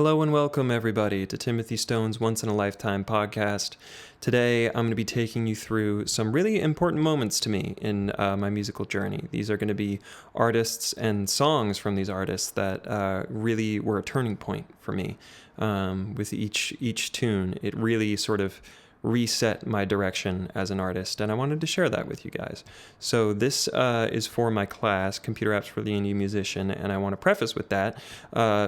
Hello and welcome, everybody, to Timothy Stone's Once in a Lifetime podcast. Today, I'm going to be taking you through some really important moments to me in my musical journey. These are going to be artists and songs from these artists that really were a turning point for me. With each tune, it really sort of reset my direction as an artist, and I wanted to share that with you guys. So this is for my class, Computer Apps for the Indie Musician, and I want to preface with that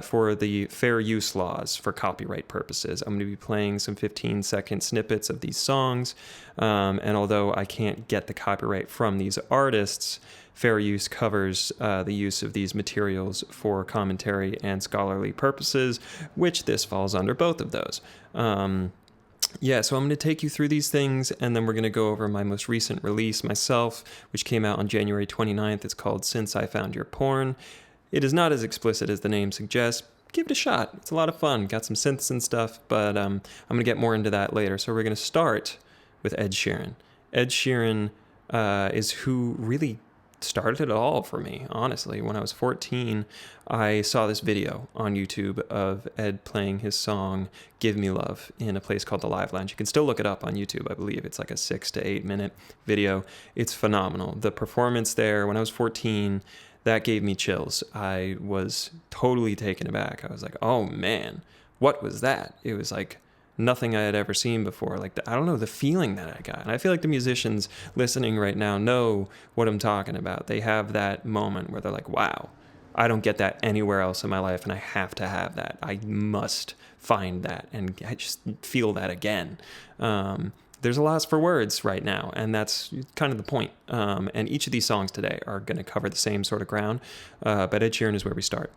for the fair use laws for copyright purposes. I'm going to be playing some 15-second snippets of these songs, and although I can't get the copyright from these artists, fair use covers the use of these materials for commentary and scholarly purposes, which this falls under both of those. So I'm going to take you through these things, and then we're going to go over my most recent release myself, which came out on January 29th. It's called Since I Found Your Porn. It is not as explicit as the name suggests. Give it a shot. It's a lot of fun. Got some synths and stuff, but I'm going to get more into that later. So we're going to start with Ed Sheeran. Ed Sheeran is who really started it all for me, honestly. When I was 14, I saw this video on YouTube of Ed playing his song Give Me Love in a place called the Live Lounge. You can still look it up on YouTube, I believe. It's like a 6 to 8 minute video. It's phenomenal. The performance there, when I was 14, that gave me chills. I was totally taken aback. I was like, oh man, what was that? It was like nothing I had ever seen before. I don't know, the feeling that I got. And I feel like the musicians listening right now know what I'm talking about. They have that moment where they're like, wow, I don't get that anywhere else in my life, and I have to have that. I must find that, and I just feel that again. There's a loss for words right now, and that's kind of the point. And each of these songs today are going to cover the same sort of ground, but Ed Sheeran is where we start.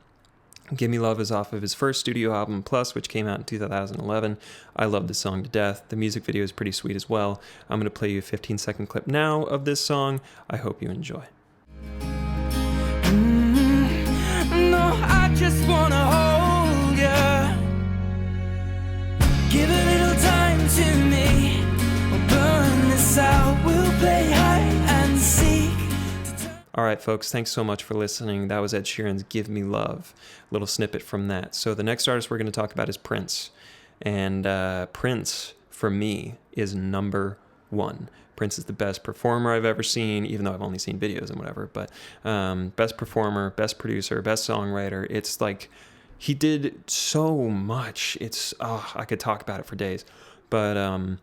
Give Me Love is off of his first studio album, Plus, which came out in 2011. I love this song to death. The music video is pretty sweet as well. I'm going to play you a 15-second clip now of this song. I hope you enjoy. No, I just want to hold you. Give a little time to me. We'll burn this out. We'll play hide and seek. All right, folks, thanks so much for listening. That was Ed Sheeran's Give Me Love, a little snippet from that. So the next artist we're going to talk about is Prince. And Prince, for me, is number one. Prince is the best performer I've ever seen, even though I've only seen videos and whatever. But best performer, best producer, best songwriter. It's like he did so much. I could talk about it for days. But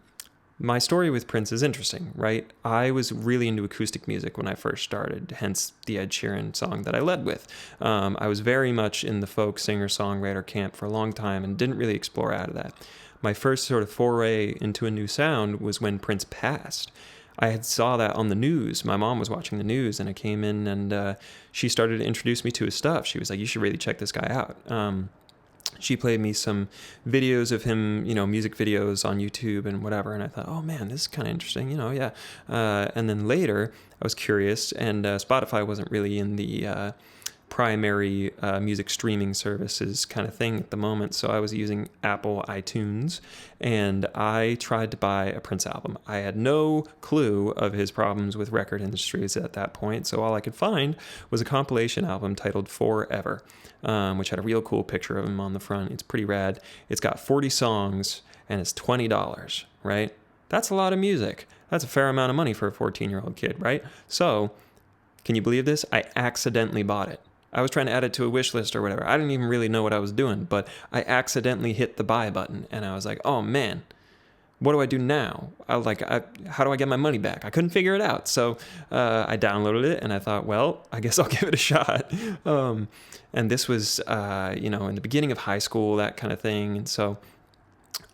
my story with Prince is interesting, right? I was really into acoustic music when I first started, hence the Ed Sheeran song that I led with. I was very much in the folk singer-songwriter camp for a long time and didn't really explore out of that. My first sort of foray into a new sound was when Prince passed. I had saw that on the news. My mom was watching the news, and I came in, and she started to introduce me to his stuff. She was like, you should really check this guy out. She played me some videos of him, music videos on YouTube and whatever. And I thought, oh man, this is kind of interesting, yeah. And then later I was curious, and Spotify wasn't really in the primary music streaming services kind of thing at the moment. So I was using Apple iTunes, and I tried to buy a Prince album. I had no clue of his problems with record industries at that point. So all I could find was a compilation album titled Forever, which had a real cool picture of him on the front. It's pretty rad. It's got 40 songs, and it's $20, right? That's a lot of music. That's a fair amount of money for a 14-year-old kid, right? So can you believe this? I accidentally bought it. I was trying to add it to a wish list or whatever. I didn't even really know what I was doing, but I accidentally hit the buy button, and I was like, oh man, what do I do now? How do I get my money back? I couldn't figure it out. So I downloaded it, and I thought, well, I guess I'll give it a shot. And this was, in the beginning of high school, that kind of thing. And so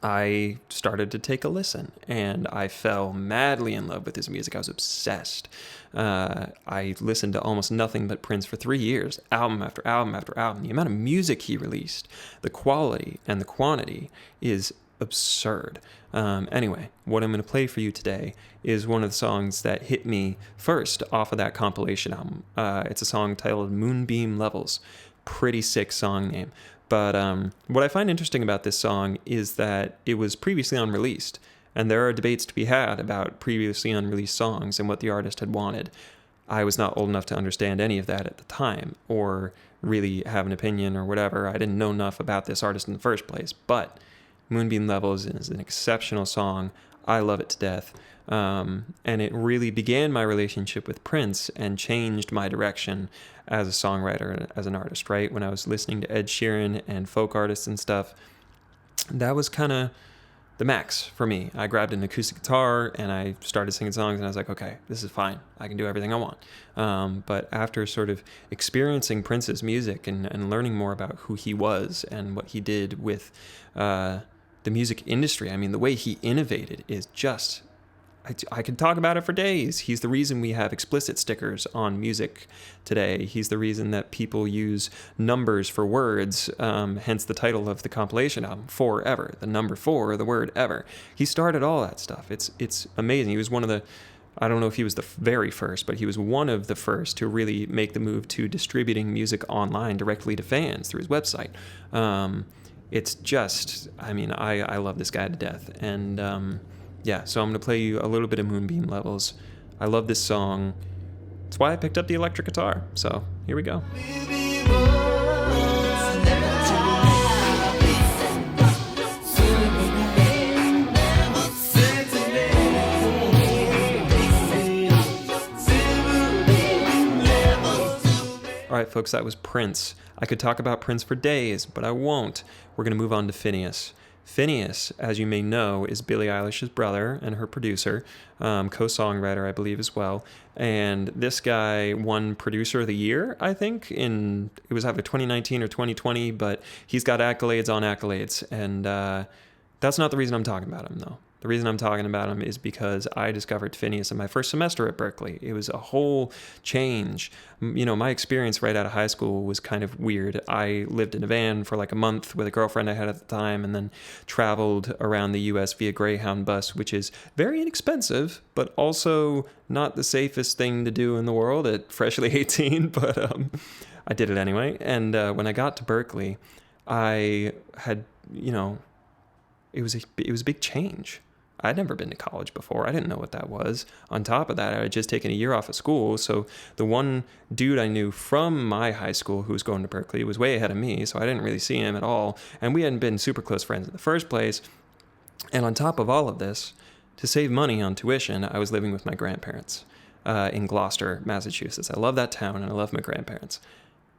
I started to take a listen, and I fell madly in love with his music. I was obsessed. I listened to almost nothing but Prince for 3 years, album after album after album. The amount of music he released, the quality and the quantity is absurd. Anyway, what I'm going to play for you today is one of the songs that hit me first off of that compilation album. It's a song titled Moonbeam Levels. Pretty sick song name. But what I find interesting about this song is that it was previously unreleased, and there are debates to be had about previously unreleased songs and what the artist had wanted. I was not old enough to understand any of that at the time or really have an opinion or whatever. I didn't know enough about this artist in the first place. But Moonbeam Levels is an exceptional song. I love it to death. And it really began my relationship with Prince and changed my direction as a songwriter, as an artist, right? When I was listening to Ed Sheeran and folk artists and stuff, that was kind of the max for me. I grabbed an acoustic guitar and I started singing songs, and I was like, okay, this is fine. I can do everything I want. But after sort of experiencing Prince's music and learning more about who he was and what he did with the music industry, I mean, the way he innovated is just... I could talk about it for days. He's the reason we have explicit stickers on music today. He's the reason that people use numbers for words, hence the title of the compilation album, Forever, the number 4, the word ever. He started all that stuff. It's amazing. He was one of the, I don't know if he was the very first, but he was one of the first to really make the move to distributing music online directly to fans through his website. It's just, I mean, I love this guy to death. And, yeah, so I'm going to play you a little bit of Moonbeam Levels. I love this song. That's why I picked up the electric guitar. So here we go. All right, folks, that was Prince. I could talk about Prince for days, but I won't. We're going to move on to Finneas. Finneas, as you may know, is Billie Eilish's brother and her producer, co-songwriter, I believe, as well. And this guy won Producer of the Year, I think, it was either 2019 or 2020, but he's got accolades on accolades. And that's not the reason I'm talking about him, though. The reason I'm talking about him is because I discovered Finneas in my first semester at Berklee. It was a whole change. You know, my experience right out of high school was kind of weird. I lived in a van for like a month with a girlfriend I had at the time, and then traveled around the U.S. via Greyhound bus, which is very inexpensive, but also not the safest thing to do in the world at freshly 18, but I did it anyway. And when I got to Berklee, I had, you know, it was a big change. I'd never been to college before. I didn't know what that was. On top of that, I had just taken a year off of school. So the one dude I knew from my high school who was going to Berklee was way ahead of me. So I didn't really see him at all. And we hadn't been super close friends in the first place. And on top of all of this, to save money on tuition, I was living with my grandparents in Gloucester, Massachusetts. I love that town and I love my grandparents.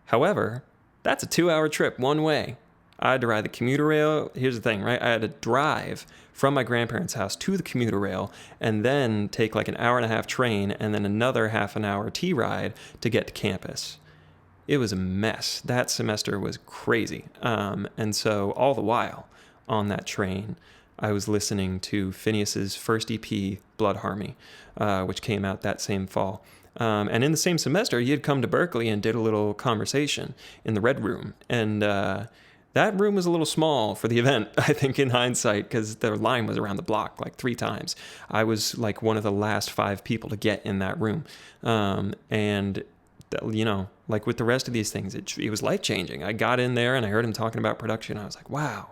However, that's a 2-hour trip one way. I had to ride the commuter rail. Here's the thing, right? I had to drive from my grandparents' house to the commuter rail and then take like an hour-and-a-half train and then another half an hour T-ride to get to campus. It was a mess. That semester was crazy. And so all the while on that train, I was listening to Finneas's first EP, Blood Harmony, which came out that same fall. And in the same semester, he had come to Berklee and did a little conversation in the Red Room. And that room was a little small for the event, I think, in hindsight, because the line was around the block like 3 times. I was like one of the last 5 people to get in that room. And, you know, like with the rest of these things, it was life-changing. I got in there and I heard him talking about production. I was like, wow,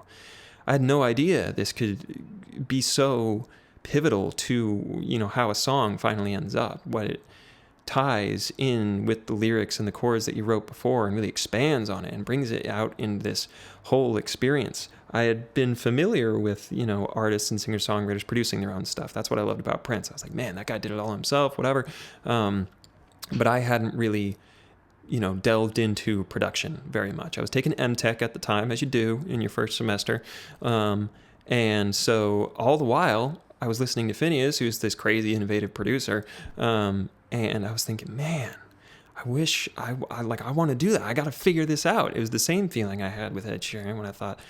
I had no idea this could be so pivotal to, you know, how a song finally ends up, what it ties in with the lyrics and the chords that you wrote before and really expands on it and brings it out in this whole experience. I had been familiar with, you know, artists and singer-songwriters producing their own stuff. That's what I loved about Prince. I was like, man, that guy did it all himself, whatever. But I hadn't really, you know, delved into production very much. I was taking MTech at the time, as you do in your first semester. And so all the while, I was listening to Finneas, who's this crazy, innovative producer, and I was thinking, man, I wish I want to do that. I got to figure this out. It was the same feeling I had with Ed Sheeran when I thought,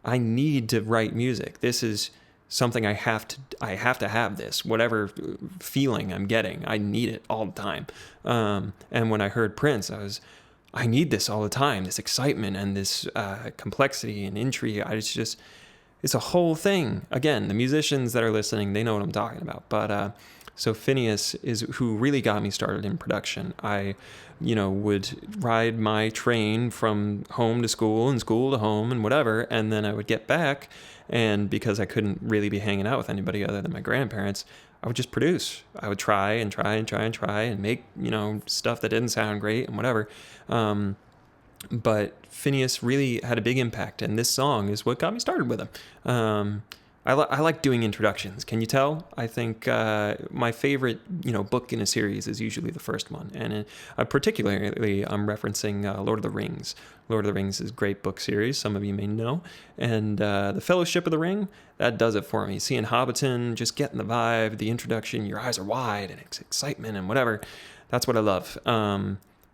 I need to write music. This is something I have to have this, whatever feeling I'm getting. I need it all the time. And when I heard Prince, I need this all the time, this excitement and this complexity and intrigue. It's it's a whole thing. Again, the musicians that are listening, they know what I'm talking about. But so Finneas is who really got me started in production. I, would ride my train from home to school and school to home and whatever, and then I would get back, and because I couldn't really be hanging out with anybody other than my grandparents, I would just produce. I would try and make, stuff that didn't sound great and whatever. But Finneas really had a big impact, and this song is what got me started with him. I like doing introductions. Can you tell? I think my favorite, book in a series is usually the first one, and particularly I'm referencing Lord of the Rings. Lord of the Rings is a great book series. Some of you may know, and the Fellowship of the Ring, that does it for me. Seeing Hobbiton, just getting the vibe, the introduction, your eyes are wide, and excitement and whatever. That's what I love.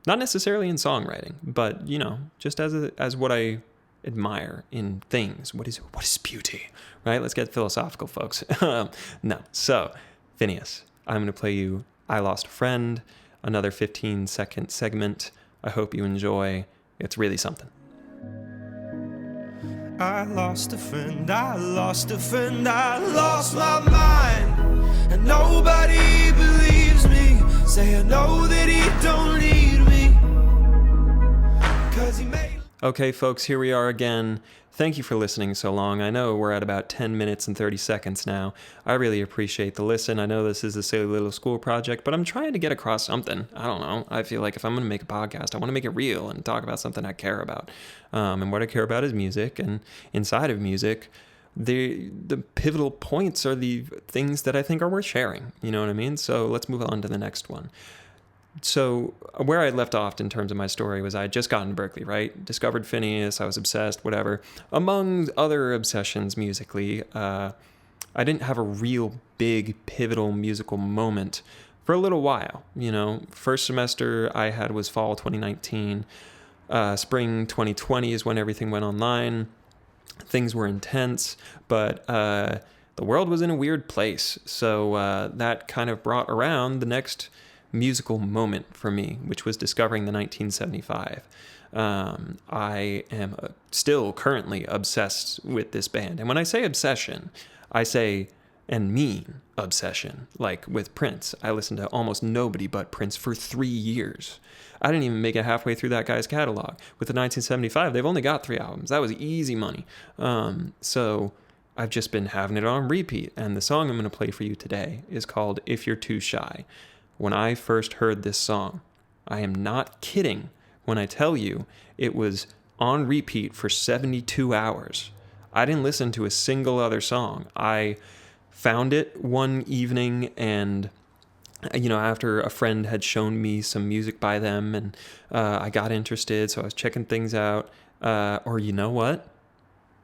Not necessarily in songwriting, but just as what I admire in things. What is beauty, right? Let's get philosophical, folks. No. So, Finneas, I'm going to play you I Lost a Friend, another 15-second segment. I hope you enjoy. It's really something. I lost a friend, I lost a friend, I lost my mind, and nobody believes me. Say I know that he don't need me, 'cause he made... Okay, folks, here we are again. Thank you for listening so long. I know we're at about 10 minutes and 30 seconds now. I really appreciate the listen. I know this is a silly little school project, but I'm trying to get across something. I don't know. I feel like if I'm going to make a podcast, I want to make it real and talk about something I care about. And what I care about is music. And inside of music, the pivotal points are the things that I think are worth sharing. You know what I mean? So let's move on to the next one. So where I left off in terms of my story was I had just gotten to Berkeley, right? Discovered Finneas, I was obsessed, whatever. Among other obsessions musically, I didn't have a real big pivotal musical moment for a little while. First semester I had was fall 2019. Spring 2020 is when everything went online. Things were intense, but the world was in a weird place. So that kind of brought around the next musical moment for me, which was discovering the 1975. I am still currently obsessed with this band. And when I say obsession, I say and mean obsession. Like with Prince, I listened to almost nobody but Prince for 3 years. I didn't even make it halfway through that guy's catalog. With the 1975, they've only got 3 albums. That was easy money. So I've just been having it on repeat. And the song I'm going to play for you today is called If You're Too Shy. When I first heard this song, I am not kidding when I tell you it was on repeat for 72 hours. I didn't listen to a single other song. I found it one evening and, after a friend had shown me some music by them and I got interested, so I was checking things out. Or you know what?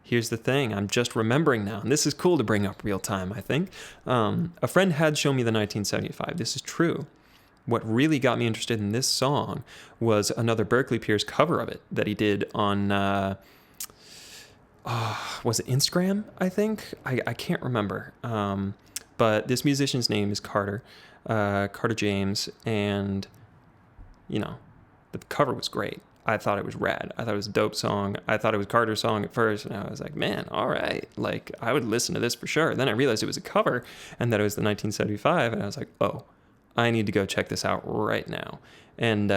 Here's the thing, I'm just remembering now, and this is cool to bring up real time, I think. A friend had shown me the 1975. This is true. What really got me interested in this song was another Berkeley Pierce cover of it that he did on, was it Instagram, I think? I can't remember. But this musician's name is Carter James, and, the cover was great. I thought it was rad. I thought it was a dope song. I thought it was Carter's song at first, and I was like, man, all right. Like, I would listen to this for sure. Then I realized it was a cover, and that it was the 1975, and I was like, oh, I need to go check this out right now. And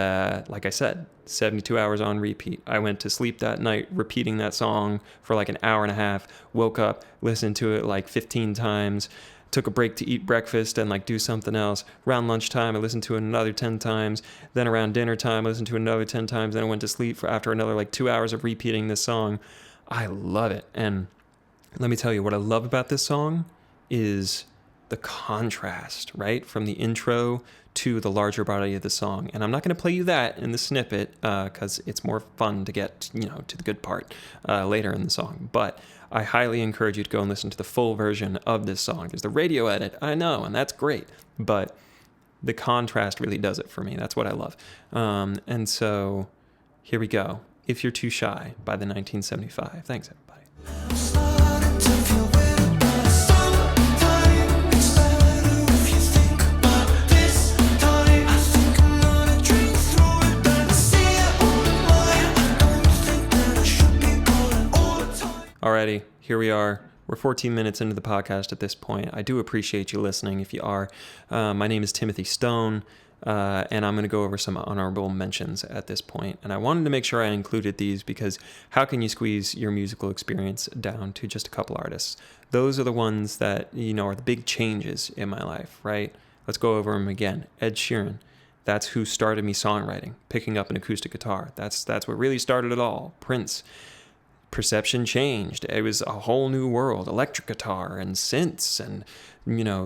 like I said, 72 hours on repeat. I went to sleep that night repeating that song for like an hour and a half, woke up, listened to it like 15 times, took a break to eat breakfast and like do something else. Around lunchtime, I listened to it another 10 times. Then around dinner time, I listened to it another 10 times. Then I went to sleep for after another like 2 hours of repeating this song. I love it. And let me tell you, what I love about this song is the contrast, right? From the intro to the larger body of the song. And I'm not going to play you that in the snippet because it's more fun to get, to the good part later in the song. But I highly encourage you to go and listen to the full version of this song. There's the radio edit, I know, and that's great. But the contrast really does it for me. That's what I love. And so here we go. If You're Too Shy by the 1975. Thanks, everybody. Alrighty, here we are. We're 14 minutes into the podcast at this point. I do appreciate you listening if you are. My name is Timothy Stone, and I'm going to go over some honorable mentions at this point. And I wanted to make sure I included these because how can you squeeze your musical experience down to just a couple artists? Those are the ones that, are the big changes in my life, right? Let's go over them again. Ed Sheeran. That's who started me songwriting, picking up an acoustic guitar. That's what really started it all. Prince. Perception changed. It was a whole new world. Electric guitar and synths and,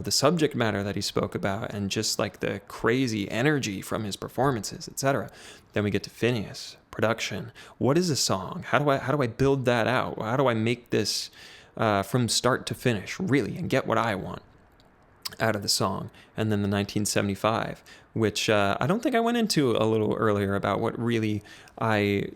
the subject matter that he spoke about and just like the crazy energy from his performances, etc. Then we get to Finneas. Production. What is a song? How do I build that out? How do I make this from start to finish, really, and get what I want out of the song? And then the 1975, which I don't think I went into a little earlier about what really I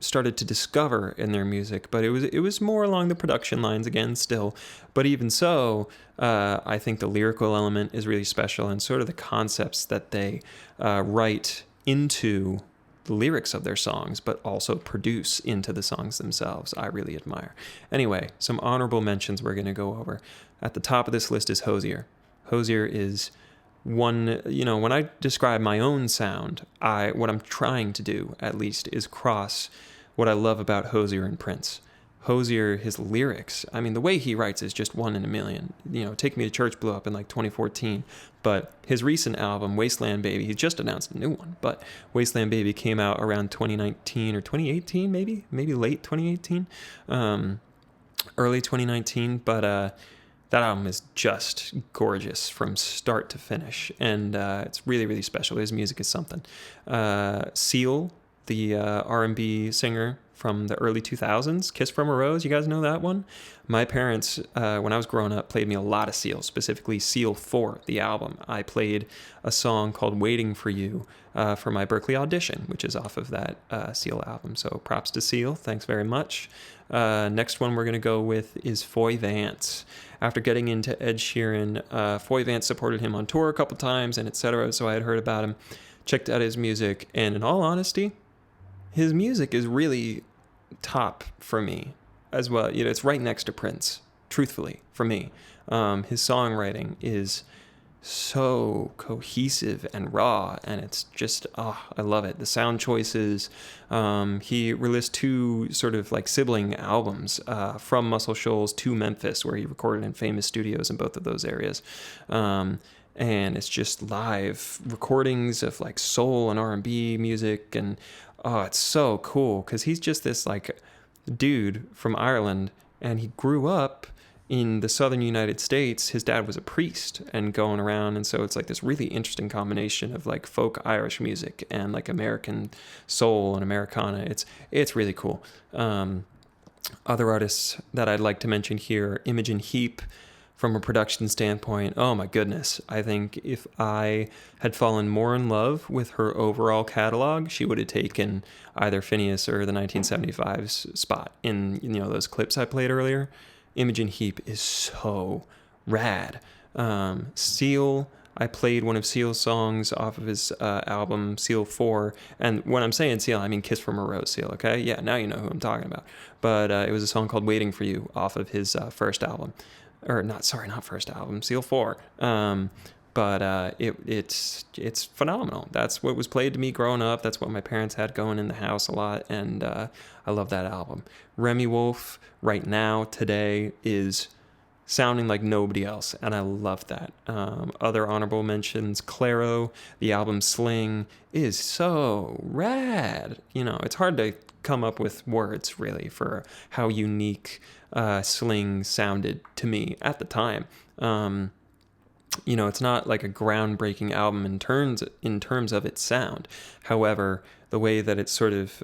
started to discover in their music, but it was more along the production lines again still. But even so, I think the lyrical element is really special, and sort of the concepts that they write into the lyrics of their songs, but also produce into the songs themselves, I really admire. Anyway, some honorable mentions we're going to go over. At the top of this list is Hozier. Hozier is one, when I describe my own sound, what I'm trying to do, at least, is cross what I love about Hozier and Prince. Hozier, his lyrics, the way he writes is just one in a million. Take Me to Church blew up in like 2014, but his recent album, Wasteland Baby, he just announced a new one, but Wasteland Baby came out around 2019 or 2018, maybe late 2018, early 2019, but that album is just gorgeous from start to finish, and it's really, really special. His music is something. Seal, the R&B singer from the early 2000s, Kiss from a Rose, you guys know that one? My parents, when I was growing up, played me a lot of Seal, specifically Seal 4, the album. I played a song called Waiting for You for my Berklee audition, which is off of that Seal album. So props to Seal, thanks very much. Next one we're going to go with is Foy Vance. After getting into Ed Sheeran, Foy Vance supported him on tour a couple times and etc. So I had heard about him, checked out his music, and in all honesty, his music is really top for me as well. It's right next to Prince, truthfully, for me. His songwriting is so cohesive and raw, and it's just, I love it. The sound choices. He released 2 sort of like sibling albums from Muscle Shoals to Memphis, where he recorded in famous studios in both of those areas. And it's just live recordings of like soul and R&B music, and it's so cool because he's just this like dude from Ireland, and he grew up in the southern United States. His dad was a priest and going around, and so it's like this really interesting combination of like folk Irish music and like American soul and Americana. It's really cool. Other artists that I'd like to mention here, Imogen Heap. From a production standpoint, oh my goodness, I think if I had fallen more in love with her overall catalog, she would have taken either Finneas or the 1975's spot in those clips I played earlier. Imogen Heap is so rad. Seal, I played one of Seal's songs off of his album Seal 4, and when I'm saying Seal, I mean Kiss from a Rose Seal, okay? Yeah, now you know who I'm talking about. But it was a song called Waiting for You off of his first album. Or not first album, Seal 4. But it's phenomenal. That's what was played to me growing up. That's what my parents had going in the house a lot, and I love that album. Remy Wolf, right now, today, is sounding like nobody else, and I love that. Other honorable mentions, Clairo, the album Sling, is so rad. It's hard to come up with words, really, for how unique Sling sounded to me at the time. It's not like a groundbreaking album in terms of its sound. However, the way that it's sort of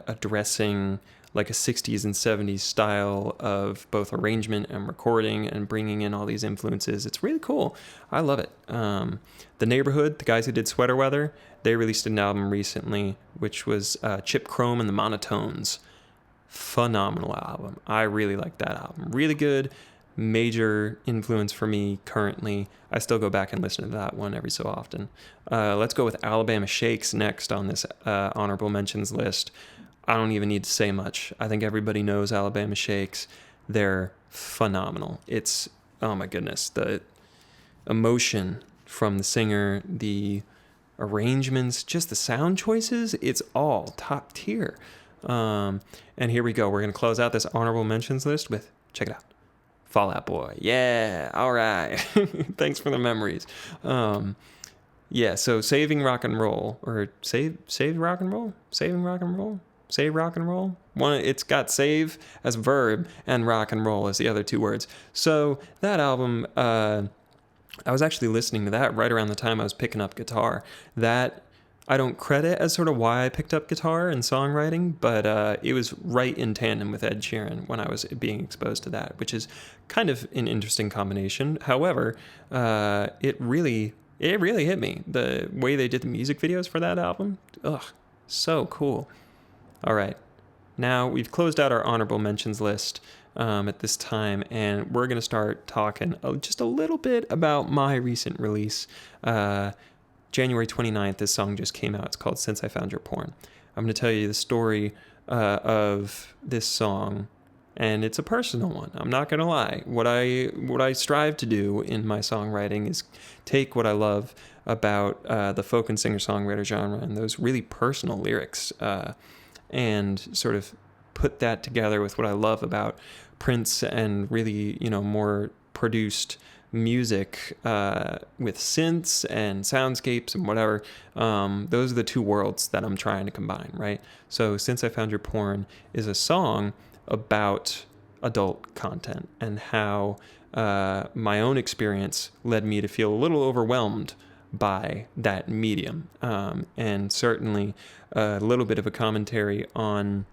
addressing like a 60s and 70s style of both arrangement and recording and bringing in all these influences, it's really cool. I love it. The Neighborhood, the guys who did Sweater Weather, they released an album recently, which was Chip Chrome and the Monotones. Phenomenal album. I really like that album. Really good. Major influence for me currently. I still go back and listen to that one every so often. Let's go with Alabama Shakes next on this honorable mentions list. I don't even need to say much. I think everybody knows Alabama Shakes. they're phenomenal. It's, oh my goodness, the emotion from the singer, the arrangements, just the sound choices, it's all top tier. And here we go. We're going to close out this honorable mentions list with, check it out, Fall Out Boy. Yeah, all right. Thanks for the memories. Yeah, so Saving Rock and Roll, or Save Rock and Roll? Saving Rock and Roll? Save Rock and Roll? It's got save as a verb and rock and roll as the other two words. So that album, I was actually listening to that right around the time I was picking up guitar. That I don't credit as sort of why I picked up guitar and songwriting, but it was right in tandem with Ed Sheeran when I was being exposed to that, which is kind of an interesting combination. However, it really hit me. The way they did the music videos for that album, so cool. All right, now we've closed out our honorable mentions list at this time, and we're going to start talking just a little bit about my recent release. January 29th, this song just came out. It's called Since I Found Your Porn. I'm going to tell you the story of this song, and it's a personal one. I'm not going to lie. What I strive to do in my songwriting is take what I love about the folk and singer-songwriter genre and those really personal lyrics and sort of put that together with what I love about Prince and really, more produced music with synths and soundscapes and whatever. Those are the two worlds that I'm trying to combine, right? So Since I Found Your Porn is a song about adult content and how my own experience led me to feel a little overwhelmed by that medium, and certainly a little bit of a commentary on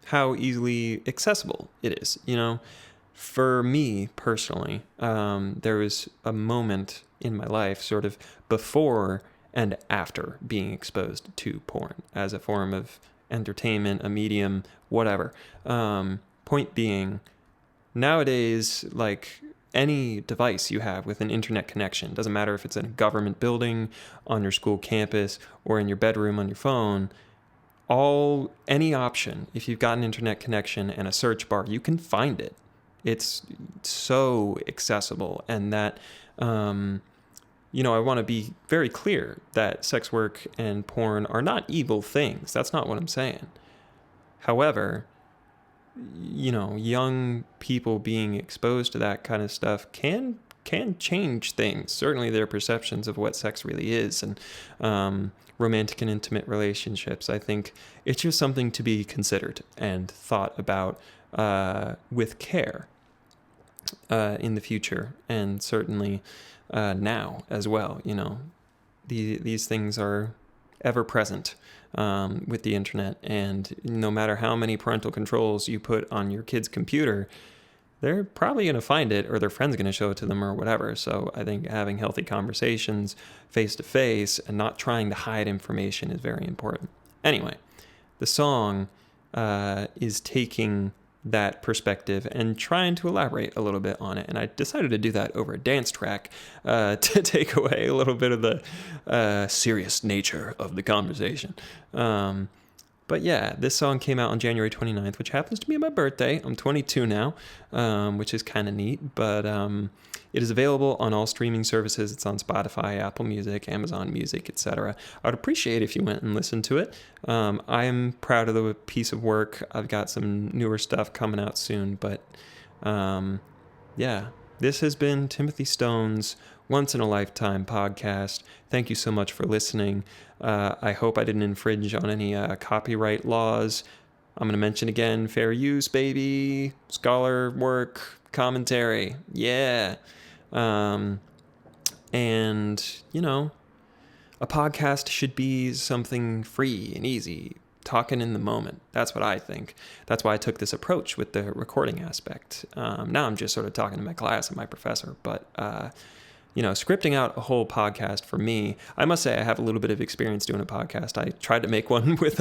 how easily accessible it is. For me personally, there was a moment in my life sort of before and after being exposed to porn as a form of entertainment, a medium, whatever. Point being, nowadays, like any device you have with an internet connection, doesn't matter if it's in a government building, on your school campus, or in your bedroom on your phone, any option, if you've got an internet connection and a search bar, you can find it. It's so accessible, and that, I want to be very clear that sex work and porn are not evil things. That's not what I'm saying. However, young people being exposed to that kind of stuff can change things. Certainly their perceptions of what sex really is, and romantic and intimate relationships. I think it's just something to be considered and thought about with care in the future, and certainly now as well. These things are ever present with the internet, and no matter how many parental controls you put on your kid's computer, they're probably going to find it, or their friend's going to show it to them, or whatever. So I think having healthy conversations face to face and not trying to hide information is very important. Anyway, the song is taking that perspective and trying to elaborate a little bit on it. And I decided to do that over a dance track to take away a little bit of the serious nature of the conversation. But yeah, this song came out on January 29th, which happens to be my birthday. I'm 22 now, which is kind of neat. But it is available on all streaming services. It's on Spotify, Apple Music, Amazon Music, etc. I would appreciate if you went and listened to it. I'm proud of the piece of work. I've got some newer stuff coming out soon. But yeah, this has been Timothy Stone's Once in a Lifetime podcast. Thank you so much for listening. I hope I didn't infringe on any copyright laws. I'm going to mention again, fair use, baby, scholar work, commentary. Yeah. And, a podcast should be something free and easy, talking in the moment. That's what I think. That's why I took this approach with the recording aspect. Now I'm just sort of talking to my class and my professor, but scripting out a whole podcast for me, I must say I have a little bit of experience doing a podcast. I tried to make one with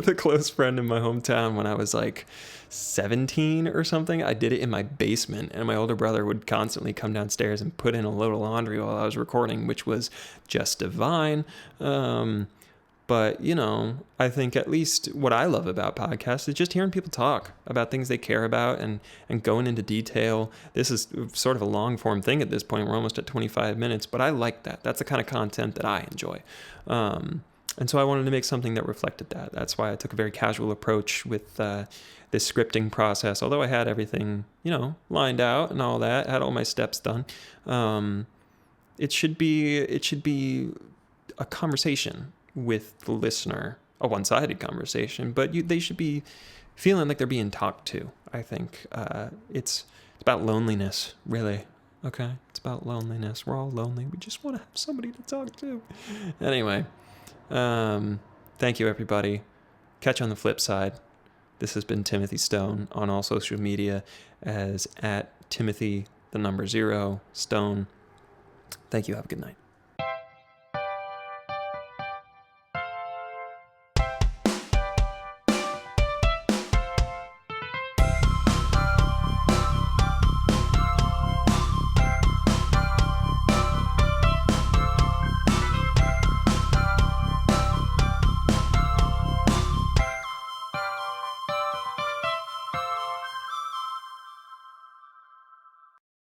a close friend in my hometown when I was like 17 or something. I did it in my basement, and my older brother would constantly come downstairs and put in a load of laundry while I was recording, which was just divine. But, I think at least what I love about podcasts is just hearing people talk about things they care about and going into detail. This is sort of a long form thing at this point. We're almost at 25 minutes, but I like that. That's the kind of content that I enjoy. And so I wanted to make something that reflected that. That's why I took a very casual approach with this scripting process. Although I had everything, lined out and all that, had all my steps done. It should be a conversation with the listener, a one-sided conversation, but they should be feeling like they're being talked to. I think it's about loneliness, really. Okay, it's about loneliness. We're all lonely. We just want to have somebody to talk to. Anyway, thank you, everybody. Catch you on the flip side. This has been Timothy Stone on all social media as @Timothy0 Stone. Thank you. Have a good night.